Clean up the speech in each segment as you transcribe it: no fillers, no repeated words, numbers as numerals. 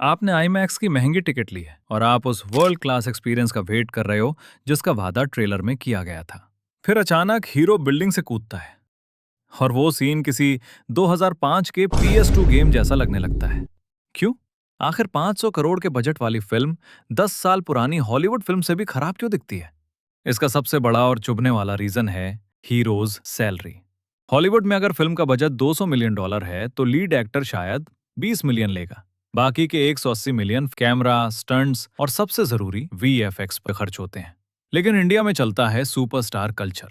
आपने आईमैक्स की महंगी टिकट ली है और आप उस वर्ल्ड क्लास एक्सपीरियंस का वेट कर रहे हो जिसका वादा ट्रेलर में किया गया था। फिर अचानक हीरो बिल्डिंग से कूदता है और वो सीन किसी 2005 के PS2 गेम जैसा लगने लगता है। क्यों? आखिर 500 करोड़ के बजट वाली फिल्म 10 साल पुरानी हॉलीवुड फिल्म से भी खराब क्यों दिखती है? इसका सबसे बड़ा और चुभने वाला रीजन है हीरोज सैलरी। हॉलीवुड में अगर फिल्म का बजट $200 मिलियन है तो लीड एक्टर शायद 20 मिलियन लेगा। बाकी के 180 मिलियन कैमरा, स्टंट्स और सबसे जरूरी VFX पर खर्च होते हैं। लेकिन इंडिया में चलता है सुपरस्टार कल्चर।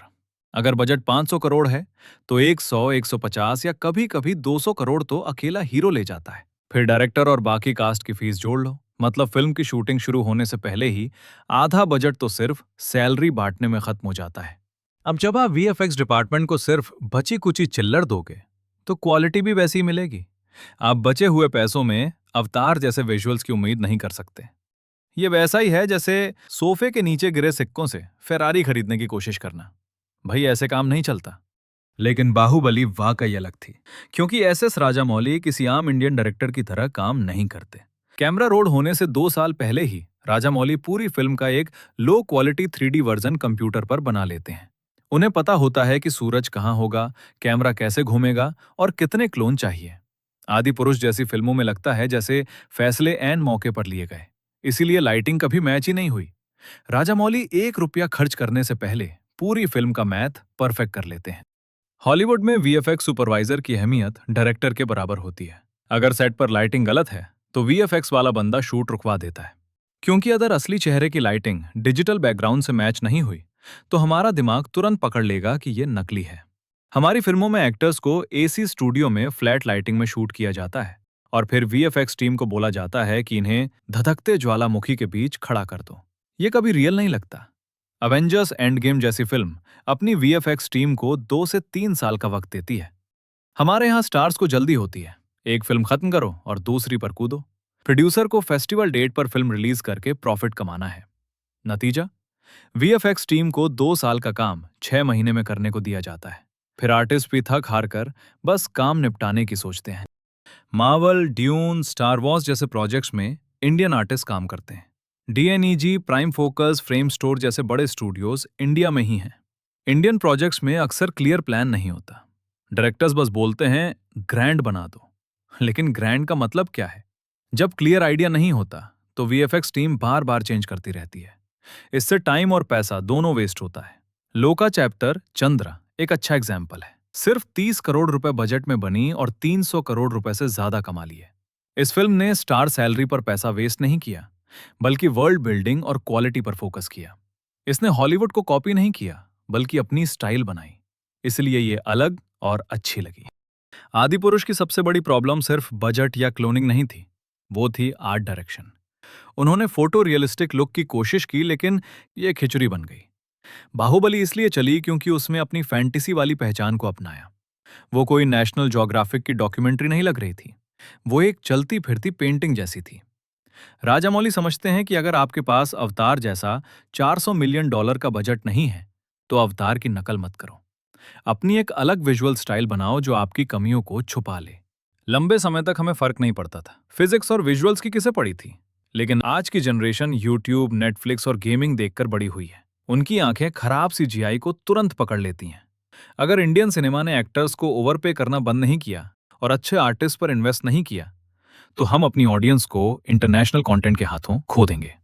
अगर बजट 500 करोड़ है तो 100, 150 या कभी कभी 200 करोड़ तो अकेला हीरो ले जाता है। फिर डायरेक्टर और बाकी कास्ट की फीस जोड़ लो, मतलब फिल्म की शूटिंग शुरू होने से पहले ही आधा बजट तो सिर्फ सैलरी बांटने में खत्म हो जाता है। अब जब आप VFX डिपार्टमेंट को सिर्फ बची कुची चिल्लर दोगे तो क्वालिटी भी वैसी ही मिलेगी। आप बचे हुए पैसों में अवतार जैसे विजुअल्स की उम्मीद नहीं कर सकते। ये वैसा ही है जैसे सोफे के नीचे गिरे सिक्कों से फेरारी खरीदने की कोशिश करना। भाई ऐसे काम नहीं चलता। लेकिन बाहुबली वाकई अलग थी, क्योंकि SS राजामौली किसी आम इंडियन डायरेक्टर की तरह काम नहीं करते। कैमरा रोल होने से 2 साल पहले ही राजामौली पूरी फिल्म का एक low quality 3D version computer पर बना लेते हैं। उन्हें पता होता है कि सूरज कहाँ होगा, कैमरा कैसे घूमेगा और कितने क्लोन चाहिए। आदि पुरुष जैसी फिल्मों में लगता है जैसे फैसले ऐन मौके पर लिए गए, इसीलिए लाइटिंग कभी मैच ही नहीं हुई। राजामौली 1 रुपया खर्च करने से पहले पूरी फिल्म का मैथ परफेक्ट कर लेते हैं। हॉलीवुड में VFX सुपरवाइजर की अहमियत डायरेक्टर के बराबर होती है। अगर सेट पर लाइटिंग गलत है तो VFX वाला बंदा शूट रुकवा देता है, क्योंकि अगर असली चेहरे की लाइटिंग डिजिटल बैकग्राउंड से मैच नहीं हुई तो हमारा दिमाग तुरंत पकड़ लेगा कि ये नकली है। हमारी फिल्मों में एक्टर्स को AC स्टूडियो में फ्लैट लाइटिंग में शूट किया जाता है और फिर VFX टीम को बोला जाता है कि इन्हें धधकते ज्वालामुखी के बीच खड़ा कर दो। ये कभी रियल नहीं लगता। अवेंजर्स एंड गेम जैसी फिल्म अपनी VFX टीम को 2 से 3 साल का वक्त देती है। हमारे यहाँ स्टार्स को जल्दी होती है, एक फिल्म खत्म करो और दूसरी पर कूदो। प्रोड्यूसर को फेस्टिवल डेट पर फिल्म रिलीज करके प्रॉफिट कमाना है। नतीजा, VFX टीम को 2 साल का काम 6 महीने में करने को दिया जाता है। फिर आर्टिस्ट भी थक हार कर बस काम निपटाने की सोचते हैं। मार्वल, ड्यून, स्टार वॉर्स जैसे प्रोजेक्ट्स में इंडियन आर्टिस्ट काम करते हैं। DNEG, prime focus, frame store जैसे बड़े स्टूडियोज इंडिया में ही हैं। इंडियन प्रोजेक्ट्स में अक्सर क्लियर प्लान नहीं होता। डायरेक्टर्स बस बोलते हैं ग्रैंड बना दो, लेकिन ग्रैंड का मतलब क्या है? जब क्लियर आइडिया नहीं होता तो VFX टीम बार बार चेंज करती रहती है। इससे टाइम और पैसा दोनों वेस्ट होता है। लोका चैप्टर चंद्रा एक अच्छा एग्जाम्पल है। सिर्फ 30 करोड़ रुपए बजट में बनी और 300 करोड़ रुपए से ज्यादा कमा लिए। इस फिल्म ने स्टार सैलरी पर पैसा वेस्ट नहीं किया, बल्कि वर्ल्ड बिल्डिंग और क्वालिटी पर फोकस किया। इसने हॉलीवुड को कॉपी नहीं किया, बल्कि अपनी स्टाइल बनाई। इसलिए ये अलग और अच्छी लगी। आदि पुरुष की सबसे बड़ी प्रॉब्लम सिर्फ बजट या क्लोनिंग नहीं थी, वो थी आर्ट डायरेक्शन। उन्होंने फोटो रियलिस्टिक लुक की कोशिश की, लेकिन ये खिचड़ी बन गई। बाहुबली इसलिए चली क्योंकि उसमें अपनी फैंटेसी वाली पहचान को अपनाया। वो कोई नेशनल ज्योग्राफिक की डॉक्यूमेंट्री नहीं लग रही थी, वो एक चलती फिरती पेंटिंग जैसी थी। राजामौली समझते हैं कि अगर आपके पास अवतार जैसा $400 मिलियन का बजट नहीं है तो अवतार की नकल मत करो। अपनी एक अलग विजुअल स्टाइल बनाओ जो आपकी कमियों को छुपा ले। लंबे समय तक हमें फर्क नहीं पड़ता था फिजिक्स और विजुअल्स की किसे पड़ी थी, लेकिन आज की जनरेशन यूट्यूब, नेटफ्लिक्स और गेमिंग देखकर बड़ी हुई है। उनकी आंखें खराब CGI को तुरंत पकड़ लेती हैं। अगर इंडियन सिनेमा ने एक्टर्स को ओवरपे करना बंद नहीं किया और अच्छे आर्टिस्ट पर इन्वेस्ट नहीं किया तो हम अपनी ऑडियंस को इंटरनेशनल कंटेंट के हाथों खो देंगे।